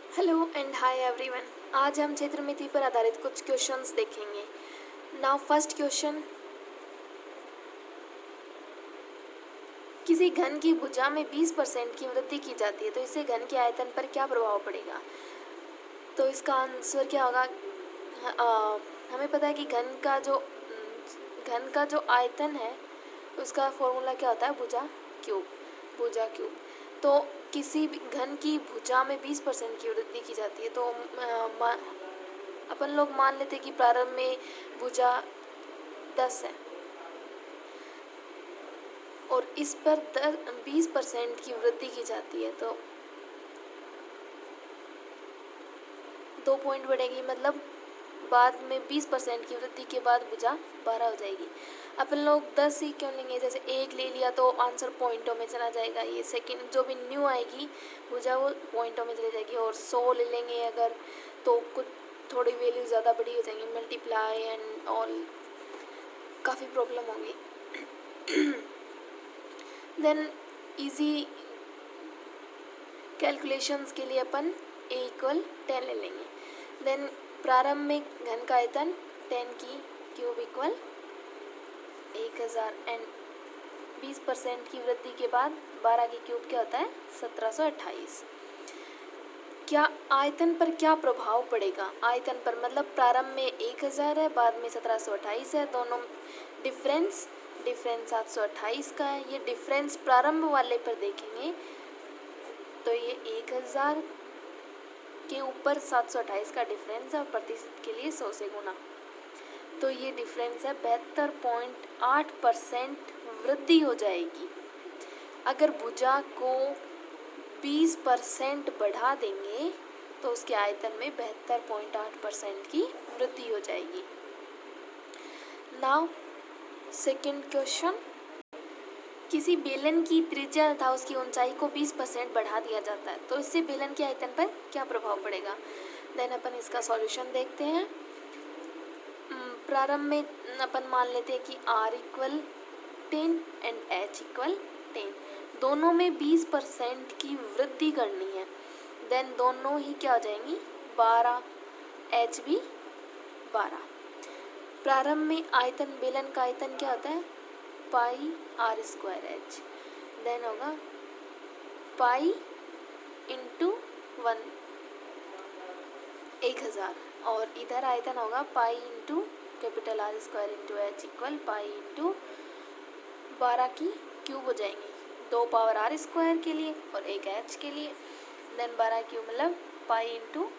Hello and hi everyone. आज हम क्षेत्रमिति पर आधारित कुछ क्वेश्चंस देखेंगे। नाउ फर्स्ट क्वेश्चन, किसी घन की भुजा में 20% की वृद्धि की जाती है तो इससे घन के आयतन पर क्या प्रभाव पड़ेगा। तो इसका आंसर क्या होगा। हमें पता है कि घन का जो आयतन है उसका फॉर्मूला क्या होता है, भुजा क्यूब। तो किसी भी घन की भुजा में 20% की वृद्धि की जाती है तो अपन लोग मान लेते हैं कि प्रारंभ में भुजा 10 है और इस पर 20% की वृद्धि की जाती है तो 2 पॉइंट बढ़ेगी, मतलब बाद में 20% की वृद्धि के बाद भुजा 12 हो जाएगी। अपन लोग 10 ही क्यों लेंगे, जैसे 1 ले लिया तो आंसर पॉइंटों में चला जाएगा। ये सेकंड जो भी न्यू आएगी भुजा वो पॉइंटों में चली जाएगी। और 100 ले लेंगे अगर तो कुछ थोड़ी वैल्यू ज़्यादा बड़ी हो जाएंगी, मल्टीप्लाई एंड ऑल, काफ़ी प्रॉब्लम होगी। देन इजी कैलकुलेशंस के लिए अपन a = 10 ले लेंगे। देन प्रारंभ में घन का आयतन 10 की क्यूब इक्वल 1000 एंड 20% की वृद्धि के बाद 12 की क्यूब क्या होता है, 1728। क्या आयतन पर क्या प्रभाव पड़ेगा। आयतन पर मतलब प्रारंभ में 1000 है, बाद में 1728 है, दोनों डिफरेंस 728 का है। ये डिफरेंस प्रारंभ वाले पर देखेंगे तो ये 1000 के ऊपर 728 का डिफरेंस है और प्रतिशत के लिए 100 से गुना, तो ये डिफरेंस है 72.8% वृद्धि हो जाएगी। अगर भुजा को 20% बढ़ा देंगे तो उसके आयतन में 72.8% की वृद्धि हो जाएगी। नाउ सेकंड क्वेश्चन, किसी बेलन की त्रिज्या तथा उसकी ऊंचाई को 20% बढ़ा दिया जाता है तो इससे बेलन के आयतन पर क्या प्रभाव पड़ेगा। देन अपन इसका सॉल्यूशन देखते हैं। प्रारंभ में अपन मान लेते हैं कि r = 10 एंड h = 10, दोनों में 20% की वृद्धि करनी है। देन दोनों ही क्या हो जाएंगी, 12, h भी 12। प्रारंभ में आयतन, बेलन का आयतन क्या होता है, पाई r²h। देन होगा पाई इंटू 1000 और इधर आयतन होगा pi into capital R² into h equal pi into 12 की क्यूब हो जाएंगी, 2 पावर r² के लिए और 1 h के लिए। देन 12 क्यूब मतलब पाई इंटू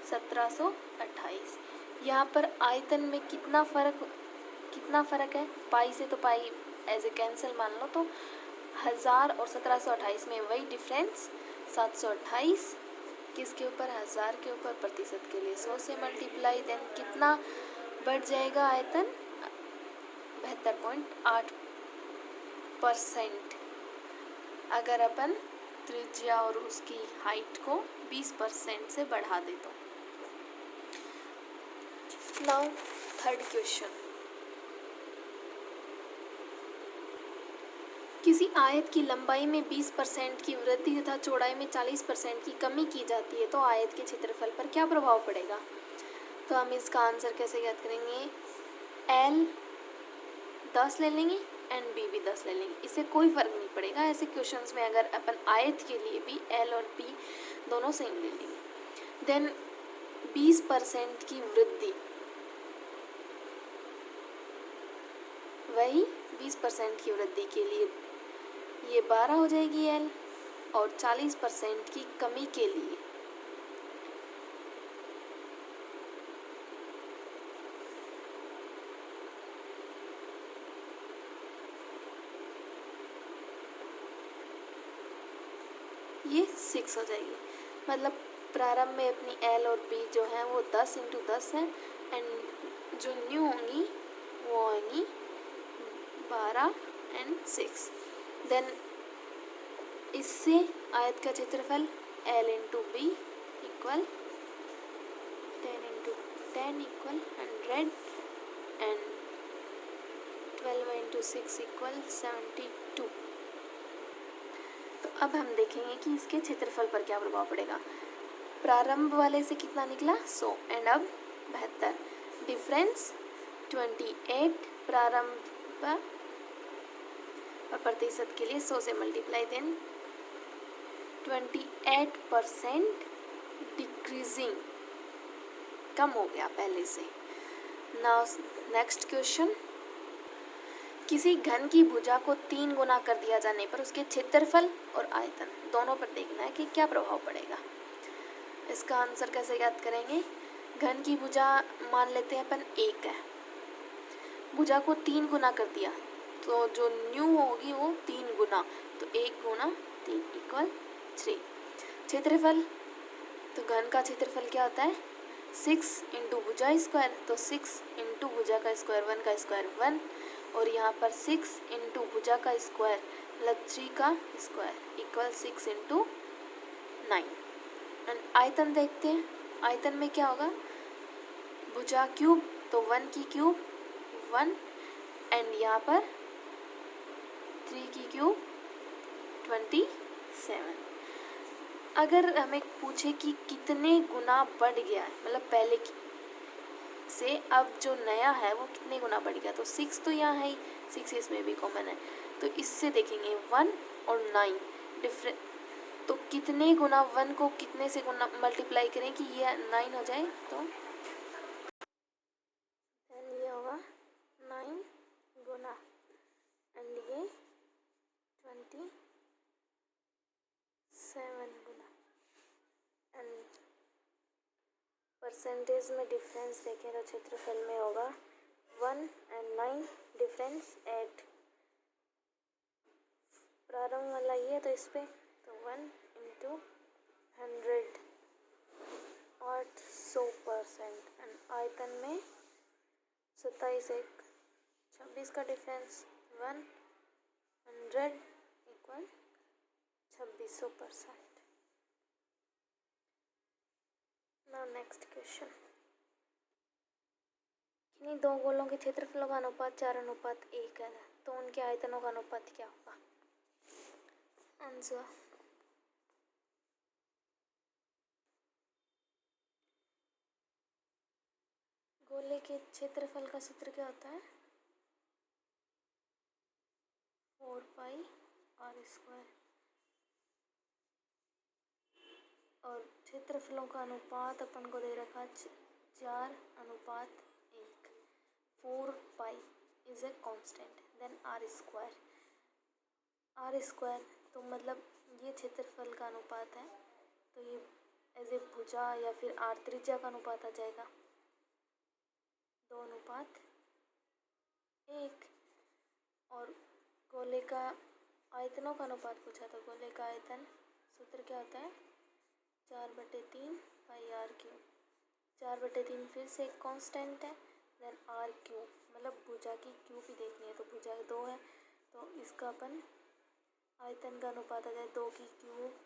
1728। यहाँ पर आयतन में कितना फ़र्क है, पाई से तो पाई एज ए कैंसिल मान लो, तो 1000 और 1728 में वही डिफरेंस 728 किसके ऊपर, 1000 के ऊपर, प्रतिशत के लिए 100 से मल्टीप्लाई। देन कितना बढ़ जाएगा आयतन, 72.8%। अगर अपन त्रिज्या और उसकी हाइट को 20% से बढ़ा दे तो। नाउ थर्ड क्वेश्चन, किसी आयत की लंबाई में 20% की वृद्धि तथा चौड़ाई में 40% की कमी की जाती है तो आयत के क्षेत्रफल पर क्या प्रभाव पड़ेगा। तो हम इसका आंसर कैसे ज्ञात करेंगे, L 10 ले लेंगे एंड B भी 10 ले लेंगे, इससे कोई फ़र्क नहीं पड़ेगा। ऐसे क्वेश्चंस में अगर अपन आयत के लिए भी L और B दोनों सेम ले लेंगे। देन 20% की वृद्धि, वही 20% की वृद्धि के लिए ये 12 हो जाएगी L, और 40% की कमी के लिए ये 6 हो जाएगी। मतलब प्रारंभ में अपनी L और B जो है वो 10 इंटू 10 है एंड जो न्यू होंगी वो होंगी 12 एंड 6। देन इससे आयत का क्षेत्रफल L into B equal 10 into 10 equal 100 and 12 into 6 equal 72। तो अब हम देखेंगे कि इसके क्षेत्रफल पर क्या प्रभाव पड़ेगा। प्रारंभ वाले से कितना निकला 100 एंड अब 72, डिफरेंस 28, प्रारंभ और प्रतिशत के लिए 100 से मल्टीप्लाई, देन 28% डिक्रीजिंग, कम हो गया पहले से। नाउ नेक्स्ट क्वेश्चन, किसी घन की भुजा को 3 गुना कर दिया जाने पर उसके क्षेत्रफल और आयतन दोनों पर देखना है कि क्या प्रभाव पड़ेगा। इसका आंसर कैसे याद करेंगे, घन की भुजा मान लेते हैं अपन 1 है, भुजा को 3 गुना कर दिया तो जो न्यू होगी वो 3 गुना, तो 1 गुना 3 इक्वल 3। क्षेत्रफल, तो घन का क्षेत्रफल क्या होता है 6 इंटू भुजा स्क्वायर, तो 6 इंटू भुजा का स्क्वायर 1 का स्क्वायर 1, और यहाँ पर 6 इंटू भुजा का स्क्वायर मतलब 3 का स्क्वायर इक्वल 6 इंटू 9। एंड आयतन देखते हैं, आयतन में क्या होगा, भुजा क्यूब तो 1 की क्यूब 1, एंड यहाँ पर 3 की क्यूब 27। अगर हमें पूछे कि कितने गुना बढ़ गया है, मतलब पहले की से अब जो नया है वो कितने गुना बढ़ गया, तो 6 तो यहाँ है ही, 6 इसमें भी कॉमन है, तो इससे देखेंगे 1 और 9 डिफरेंट, तो कितने गुना 1 को कितने से गुना मल्टीप्लाई करें कि ये 9 हो जाए, तो ये होगा 9 गुना एंड ये 27 गुना। एंड परसेंटेज में डिफरेंस देखें तो क्षेत्रफल में होगा 1 एंड 9 डिफरेंस 8, प्रारंभ वाला ये तो इस पर तो 1 इंटू 100 800%, एंड आयतन में 27 1 26 का difference 100 equal 2600%। Now next question, किन्हीं दो गोलों के क्षेत्रफलों का अनुपात 4:1 है तो उनके आयतनों का अनुपात क्या होगा। आंसर, गोले के क्षेत्रफल का सूत्र क्या होता है 4 पाई r स्क्वायर, और क्षेत्रफलों का अनुपात अपन को दे रखा 4:1, 4 pi is a constant, then r square तो मतलब ये क्षेत्रफल का अनुपात है, तो ये एज ए भुजा या फिर r त्रिज्या का अनुपात आ जाएगा 2:1। और गोले का आयतनों का अनुपात पूछा, तो गोले का आयतन सूत्र क्या होता है 4/3 पाई r क्यूब, 4/3 फिर से एक कांस्टेंट है, देन r क्यूब मतलब भुजा की क्यूब ही देखनी है, तो भुजा 2 है तो इसका अपन आयतन का अनुपात आ जाए 2 की क्यूब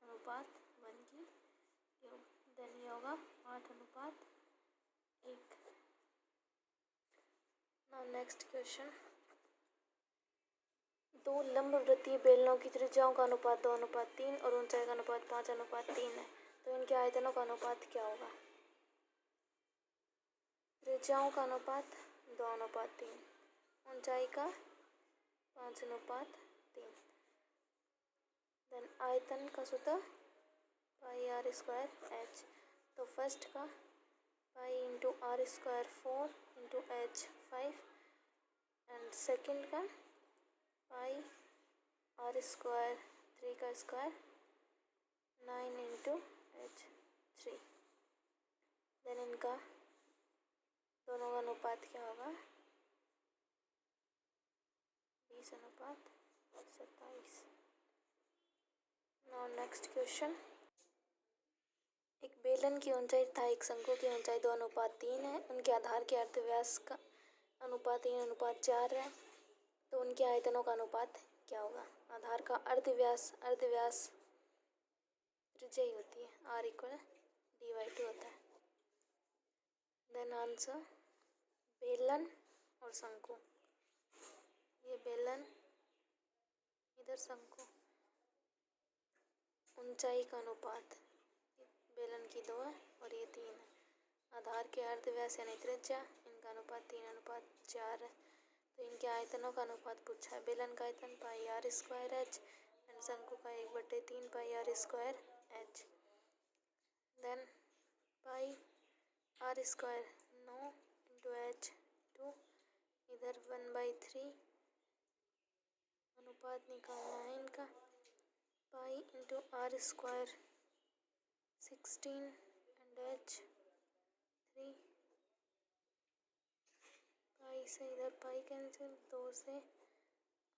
अनुपात 1 की क्यूब, देन ये होगा 8:1। नाउ नेक्स्ट क्वेश्चन, दो लंबवृत्तीय बेलनों की त्रिज्याओं का अनुपात 2:3 और ऊंचाई का अनुपात 5:3 है तो इनके आयतनों का अनुपात क्या होगा। त्रिज्याओं का अनुपात 2:3, ऊंचाई का 5:3, देन आयतन का सूत्र पाई r स्क्वायर h, तो फर्स्ट का pi into r square 4 into h 5, and second का पाई r स्क्वायर 3 का स्क्वायर 9 इंटू h 3, देन इनका दोनों का अनुपात क्या होगा 20:27। नाउ नेक्स्ट क्वेश्चन, एक बेलन की ऊंचाई तथा एक शंकु की ऊंचाई 2:3 है, उनके आधार के अर्धव्यास का अनुपात 3:4 है तो उनके आयतनों का अनुपात क्या होगा। आधार का अर्धव्यास त्रिज्या ही होती है, r = d/2 होता है। देन आंसर, बेलन और शंकु, ये बेलन इधर शंकु, ऊंचाई का अनुपात बेलन की 2 है और ये 3 है। आधार के अर्धव्यास यानी त्रिज्या, इनका अनुपात 3:4 है। तो इनके आयतनों का अनुपात पूछा है। बेलन का आयतन pi R square H and शंकु का 1/3 pi R square H. Then pi R square 9 into H 2, इधर 1/3 अनुपात निकालना है इनका। Pi into R square 16 and H 3, pi से इधर पाई कैंसिल, 2 से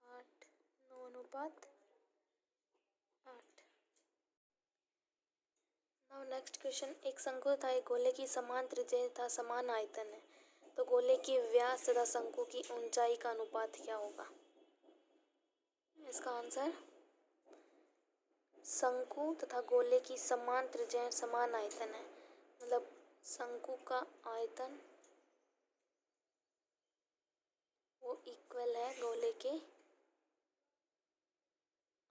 8, 9:8। नाउ नेक्स्ट क्वेश्चन, एक शंकु तथा एक गोले की समान त्रिज्या तथा समान आयतन है, तो गोले की व्यास तथा शंकु की ऊंचाई का अनुपात क्या होगा? इसका आंसर, शंकु तथा गोले की समान त्रिज्या समान आयतन है, मतलब शंकु का आयतन वो इक्वल है गोले के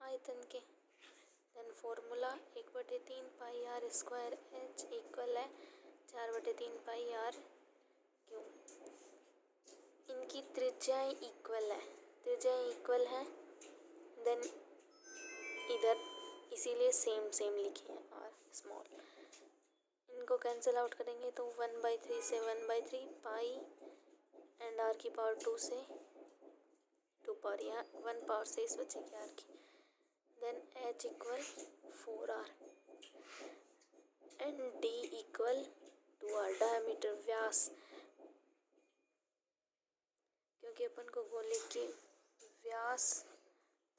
आयतन के। Then formula 1/3 pi R square H equal है 4/3 पाई आर क्यू। इनकी त्रिज्याएं इक्वल है, देन इधर इसीलिए सेम लिखे हैं आर स्मॉल। इनको कैंसिल आउट करेंगे तो 1/3 से 1/3 पाई एंड आर की पावर 2 से 2 पावर, यहाँ 1 पावर से इस बचेगी आर की। Then H equal 4r and D equal 2r, diameter व्यास, क्योंकि अपन को गोले के व्यास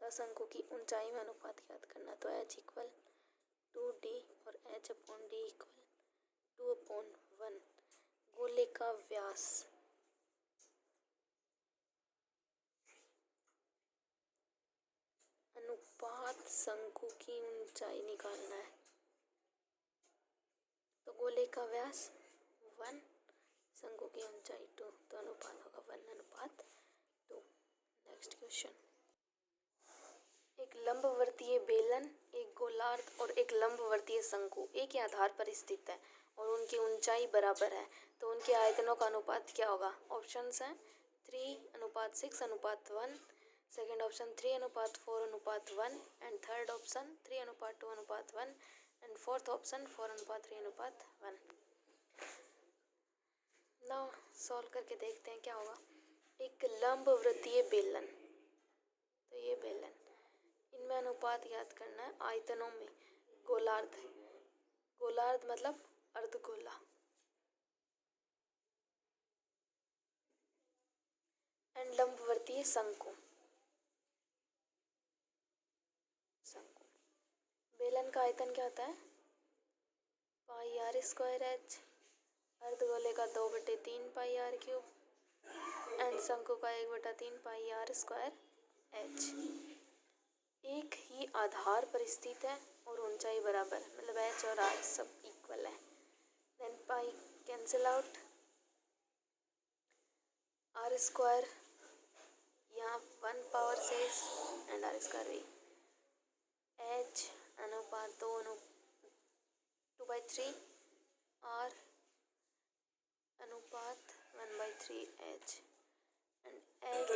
तथा शंकु की ऊंचाई में अनुपात ज्ञात करना, तो एच इक्वल 2d और एच अपॉन डी इक्वल 2/1। गोले का व्यास अनुपात शंकु की ऊंचाई निकालना है, तो गोले का व्यास 1, शंकु की ऊंचाई 2, तो अनुपात होगा 1:2। नेक्स्ट क्वेश्चन, एक लंबवर्तीय बेलन, एक गोलार्ध और एक लंबवर्तीय शंकु एक ही आधार पर स्थित है और उनकी ऊंचाई बराबर है, तो उनके आयतनों का अनुपात क्या होगा? ऑप्शंस हैं 3:6:1, second option 3:4:1 and third option 3:2:1 and fourth option 4:3:1। Now solve करके देखते हैं क्या होगा। एक लंबवृत्तीय बेलन, तो ये बेलन, इनमें अनुपात याद करना है आयतनों में। गोलार्ध मतलब अर्धगोला, एंड लंबवर्तीय शंकु। बेलन का आयतन क्या होता है? पाई आर स्क्वायर एच, अर्धगोले का 2/3 पाई आर क्यूब एंड शंकु का 1/3 पाई आर स्क्वायर एच। एक ही आधार पर स्थित है और ऊंचाई बराबर है, मतलब एच और आर सब इक्वल है। Then pi cancel out, R square यहाँ 1 पावर से एंड आर स्क्वायर भी। एच अनुपात 2/3, आर अनुपात 1/3 एच एंड एच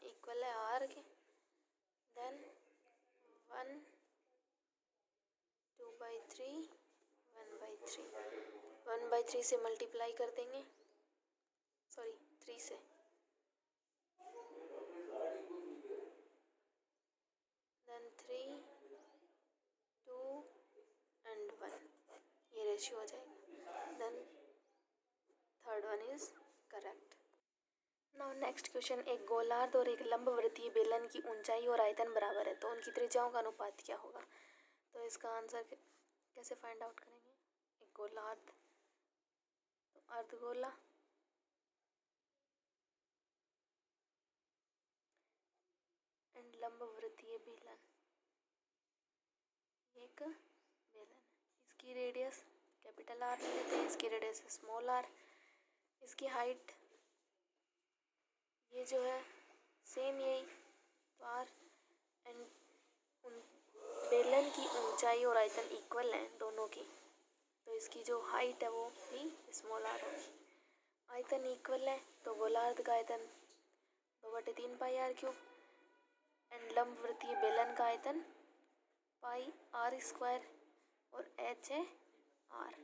इक्वल है आर के। देन 1 2/3 1/3, 1/3 से मल्टीप्लाई कर देंगे, सॉरी 3 से, देन 3 2 एंड 1, ये रेशियो हो जाएगा। Then third one is correct. Now next question, एक गोलार्ध और एक लंबवृत्तीय बेलन की ऊंचाई और आयतन बराबर है, तो उनकी त्रिज्याओं का अनुपात क्या होगा? तो इसका आंसर कैसे फाइंड आउट करेंगे? एक गोलार्ध तो अर्धगोला, एंड लंबवृत्तीय बेलन एक बेलन है, इसकी रेडियस कैपिटल आर ले लेते हैं, इसकी रेडियस स्मॉल आर, इसकी हाइट ये जो है सेम यही, तो आर, एंड बेलन की ऊंचाई और आयतन इक्वल हैं दोनों की, तो इसकी जो हाइट है वो भी स्मॉल आर होगी। आयतन इक्वल है तो गोलार्ध का आयतन 2/3 पाई आर क्यूब एंड लंबवृत्तीय बेलन का आयतन पाई आर स्क्वायर और एच है आर।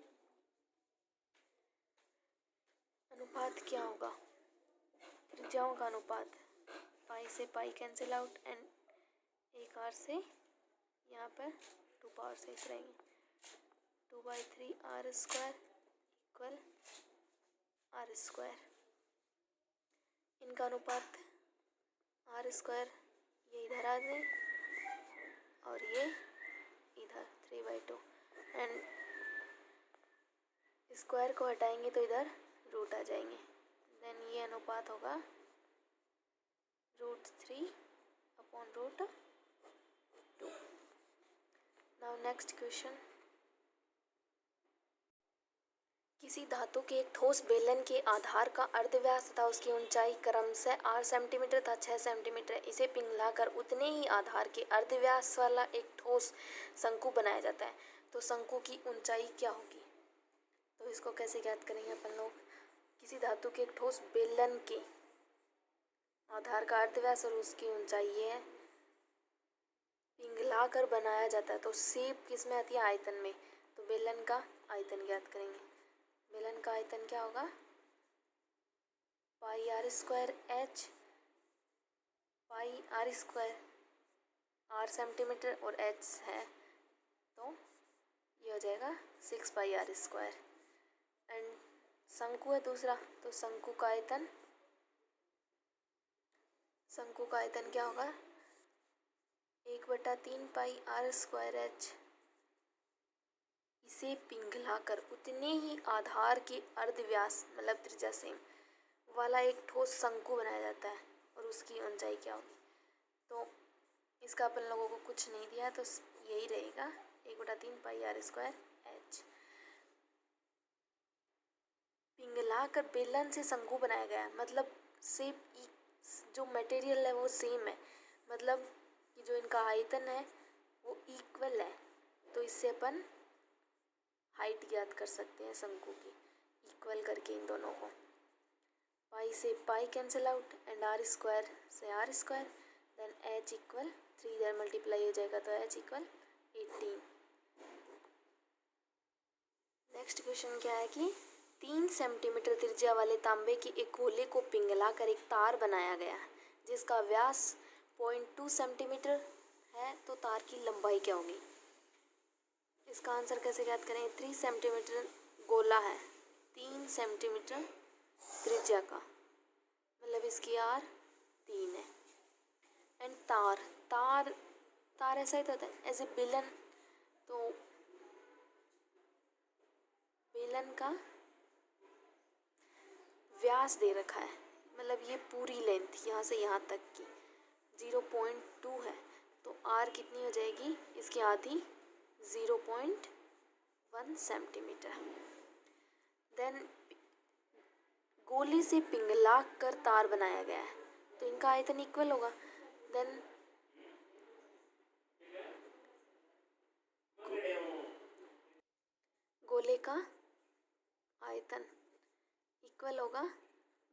अनुपात क्या होगा? त्रिज्याओं का अनुपात, पाई से पाई कैंसिल आउट एंड एक आर से यहाँ पर 2 पावर 6 रहेंगे। 2/3 R square equal R square. इनका अनुपात आर स्क्वायर ये इधर आ जाए और ये इधर 3/2 एंड स्क्वायर को हटाएंगे तो इधर रूट आ जाएंगे। देन ये अनुपात होगा √3/√2। Now next question. किसी धातु के एक ठोस बेलन के आधार का अर्धव्यास तथा उसकी ऊंचाई क्रमशः 8 सेंटीमीटर तथा 6 सेंटीमीटर इसे पिघलाकर उतने ही आधार के अर्धव्यास वाला एक ठोस शंकु बनाया जाता है। तो शंकु की ऊंचाई क्या होगी? तो इसको कैसे ज्ञात करेंगे अपन लोग? किसी धातु के एक ठोस बेलन के आधार का अर्धव्यास और उसकी ऊंचाई ये है, पिघलाकर बनाया जाता है। तो शेप किस में आती है? आयतन में। तो बेलन का आयतन ज्ञात करेंगे। बेलन का आयतन क्या होगा? Pi R square H, pi R square R centimetre और एच है तो ये हो जाएगा 6 पाई आर स्क्वायर। एंड शंकु है दूसरा, तो शंकु का आयतन क्या होगा? 1/3 पाई आर स्क्वायर एच इसे पिघलाकर उतने ही आधार के अर्धव्यास मतलब त्रिज्या सेम वाला एक ठोस शंकु बनाया जाता है और उसकी ऊंचाई क्या होगी? तो इसका अपन लोगों को कुछ नहीं दिया तो यही रहेगा 1/3 पाई आर स्क्वायर एच। पिघलाकर बेलन से शंकु बनाया गया है, मतलब शेप जो मटेरियल है वो सेम है, मतलब कि जो इनका आयतन है वो इक्वल है। तो इससे अपन हाइट ज्ञात कर सकते हैं शंकु की, इक्वल करके इन दोनों को। पाई से pi cancel out and R square से R square, then H equal 3 इधर मल्टीप्लाई हो जाएगा तो एच इक्वल 18। नेक्स्ट क्वेश्चन क्या है कि 3 सेंटीमीटर त्रिज्या वाले तांबे के एक गोले को पिघलाकर एक तार बनाया गया है जिसका व्यास 0.2 सेंटीमीटर है। तो तार की लंबाई क्या होगी? इसका आंसर कैसे ज्ञात करें? 3 सेंटीमीटर गोला है, 3 सेंटीमीटर त्रिज्या का, मतलब इसकी आर 3 है। एंड तार ऐसा ही तो होता है एज ए बेलन। तो बेलन का व्यास दे रखा है, मतलब ये पूरी लेंथ यहाँ से यहाँ तक की 0.2 है तो आर कितनी हो जाएगी? इसकी आधी 0.1 सेंटीमीटर। देन गोले से पिघला कर तार बनाया गया है तो इनका आयतन इक्वल होगा। देन गोले का आयतन इक्वल होगा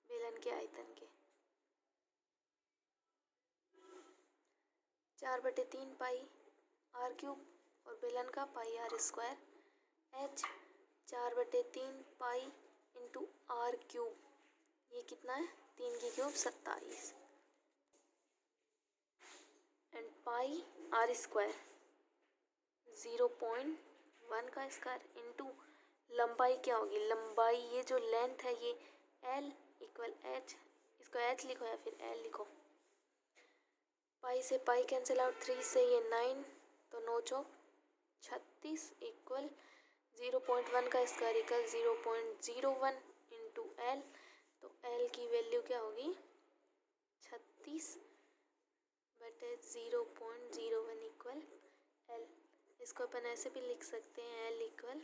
बेलन के आयतन के। 4/3 पाई आर क्यूब और बेलन का pi R square H 4/3 pi into R cube, ये कितना है? 3 की cube 27 and pi R square 0.1 का स्क्वायर इंटू लंबाई क्या होगी? लंबाई ये जो लेंथ है ये L इक्वल एच, इसको एच लिखो या फिर L लिखो। पाई से पाई कैंसिल आउट, 3 से ये 9 तो 9 चौक 36 इक्वल 0.1 का स्क्वायर इक्वल 0.01 इंटू L। तो L की वैल्यू क्या होगी? 36/0.01 इक्वल L। इसको अपन ऐसे भी लिख सकते हैं L इक्वल,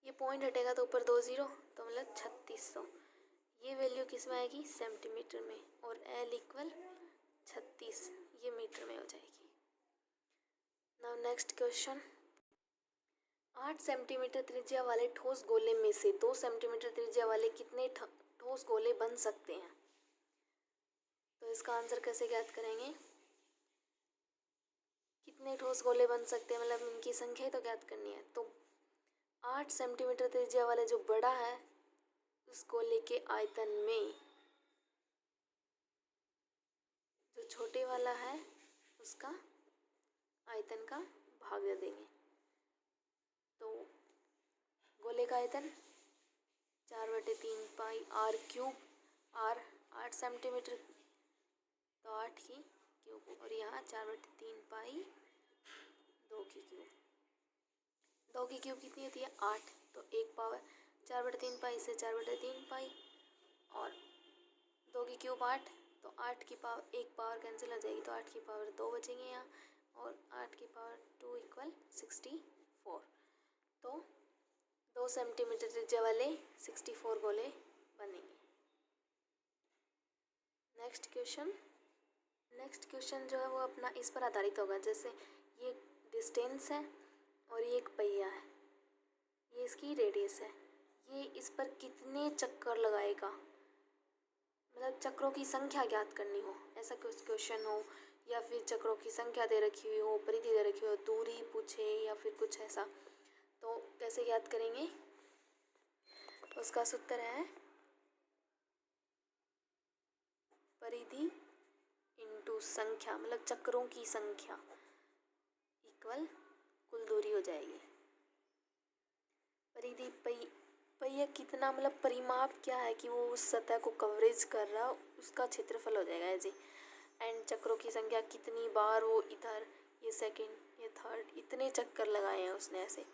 ये पॉइंट हटेगा तो ऊपर 2 0 तो मतलब 3600। ये वैल्यू किस में आएगी? सेंटीमीटर में, और L इक्वल 36 ये मीटर में हो जाएगी। Now next question. 8 सेंटीमीटर त्रिज्या वाले ठोस गोले में से 2 सेंटीमीटर त्रिज्या वाले कितने ठोस गोले बन सकते हैं? तो इसका आंसर कैसे ज्ञात करेंगे? कितने ठोस गोले बन सकते हैं, मतलब इनकी संख्या ही तो ज्ञात करनी है। तो 8 सेंटीमीटर त्रिज्या वाले जो बड़ा है उस गोले के आयतन में जो छोटे वाला है उसका आयतन का भाग दे देंगे। तो गोले का आयतन 4/3 पाई आर क्यूब, आर 8 सेंटीमीटर तो 8 की क्यूब, और यहाँ 4/3 पाई 2 की क्यूब। 2 की क्यूब कितनी होती है? 8। तो 1 पावर 4/3 पाई से 4/3 पाई, और 2 की क्यूब 8, तो 8 की पावर 1 पावर कैंसिल हो जाएगी, तो 8 की पावर 2 बचेंगे यहाँ, और 8 की पावर 2 = 64। तो 2 सेंटीमीटर त्रिज्या वाले 64 गोले बनेंगे। नेक्स्ट क्वेश्चन जो है वो अपना इस पर आधारित होगा। जैसे ये डिस्टेंस है और ये एक पहिया है, ये इसकी रेडियस है, ये इस पर कितने चक्कर लगाएगा, मतलब चक्रों की संख्या ज्ञात करनी हो, ऐसा कुछ क्वेश्चन हो, या फिर चक्रों की संख्या दे रखी हुई हो, परिधि दे रखी हो, दूरी पूछे या फिर कुछ ऐसा, तो कैसे ज्ञात करेंगे? उसका सूत्र है परिधि इंटू संख्या, मतलब चक्रों की संख्या इक्वल कुल दूरी हो जाएगी। परिधि पहिया कितना, मतलब परिमाप क्या है कि वो उस सतह को कवरेज कर रहा, उसका क्षेत्रफल हो जाएगा जी। एंड चक्रों की संख्या कितनी बार वो इधर, ये सेकंड, ये थर्ड, इतने चक्कर लगाए हैं उसने ऐसे,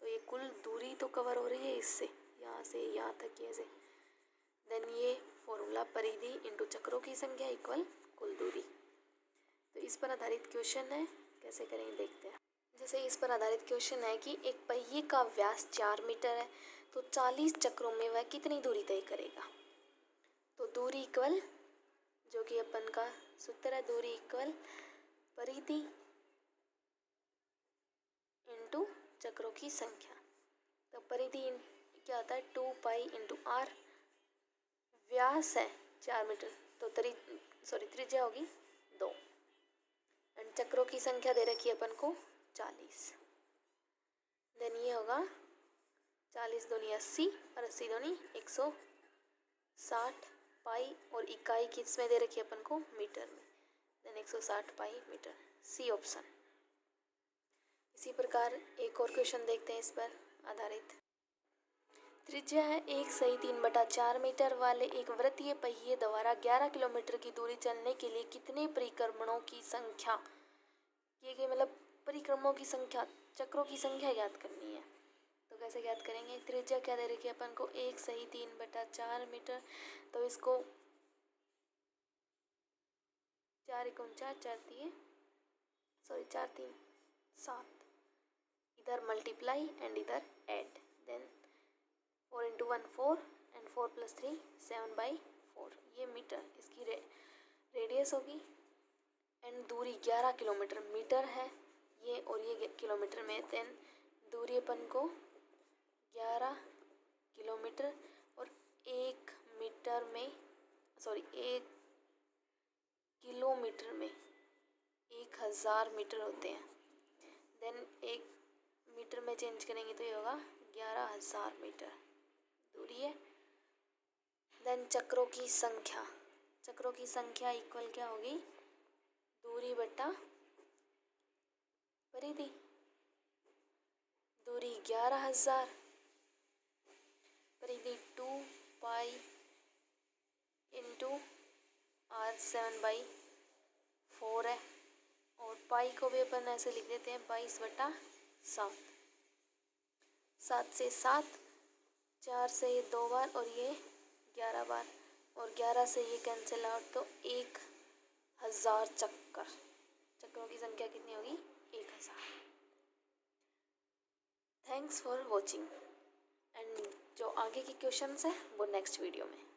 तो ये कुल दूरी तो कवर हो रही है इससे, यहाँ से यहाँ तक ऐसे। देन ये फॉर्मूला परिधि इंटू चक्रों की संख्या इक्वल कुल दूरी। तो इस पर आधारित क्वेश्चन है, कैसे करेंगे देखते हैं। जैसे इस पर आधारित क्वेश्चन है कि एक पहिए का व्यास 4 मीटर है, तो 40 चक्रों में वह कितनी दूरी तय करेगा? तो दूरी इक्वल, जो कि अपन का सूत्र है, दूरी इक्वल परिधि इंटू चक्रों की संख्या। तो परिधि क्या होता है? 2 पाई इंटू आर। व्यास है 4 मीटर, तो त्रिज्या होगी 2, एंड चक्रों की संख्या दे रखी है अपन को 40। देन ये होगा 40 दूनी 80 और 80 दूनी 160 पाई, और इकाई किस में दे रखी है अपन को? मीटर में। Then 160 pi meter, C option. इसी प्रकार एक और क्वेश्चन देखते हैं इस पर आधारित। त्रिज्या है 1/3/4 मीटर वाले एक वृत्तीय पहिए द्वारा 11 किलोमीटर की दूरी चलने के लिए कितने परिक्रमणों की संख्या किए गए, मतलब परिक्रमणों की संख्या, चक्रों की संख्या ज्ञात करनी है। तो कैसे ज्ञात करेंगे? त्रिज्या क्या दे रखी है अपन को? 1/3/4 मीटर, तो इसको 4 × 4 4 3 7, इधर मल्टीप्लाई एंड इधर ऐड, देन 4 × 1 4 एंड 4 + 3 7/4, ये मीटर इसकी रेडियस होगी, एंड दूरी 11 किलोमीटर, मीटर है ये और ये किलोमीटर में। देन दूरी अपन को 11 किलोमीटर, और 1 किलोमीटर में 1000 मीटर होते हैं। देन 1 मीटर में चेंज करेंगे तो ये होगा 11,000 मीटर दूरी है। देन चक्रों की संख्या इक्वल क्या होगी? दूरी बटा परिधि। दूरी 11,000, परिधि 2 पाई इंटू R 7/4 है, और पाई को भी अपन ऐसे लिख देते हैं 22/7। 7 से 7, 4 से ये 2 बार, और ये 11 बार, और 11 से ये कैंसिल आउट, तो 1000 चक्रों की संख्या कितनी होगी? 1000। थैंक्स फॉर वॉचिंग, एंड जो आगे के क्वेश्चंस हैं वो नेक्स्ट वीडियो में।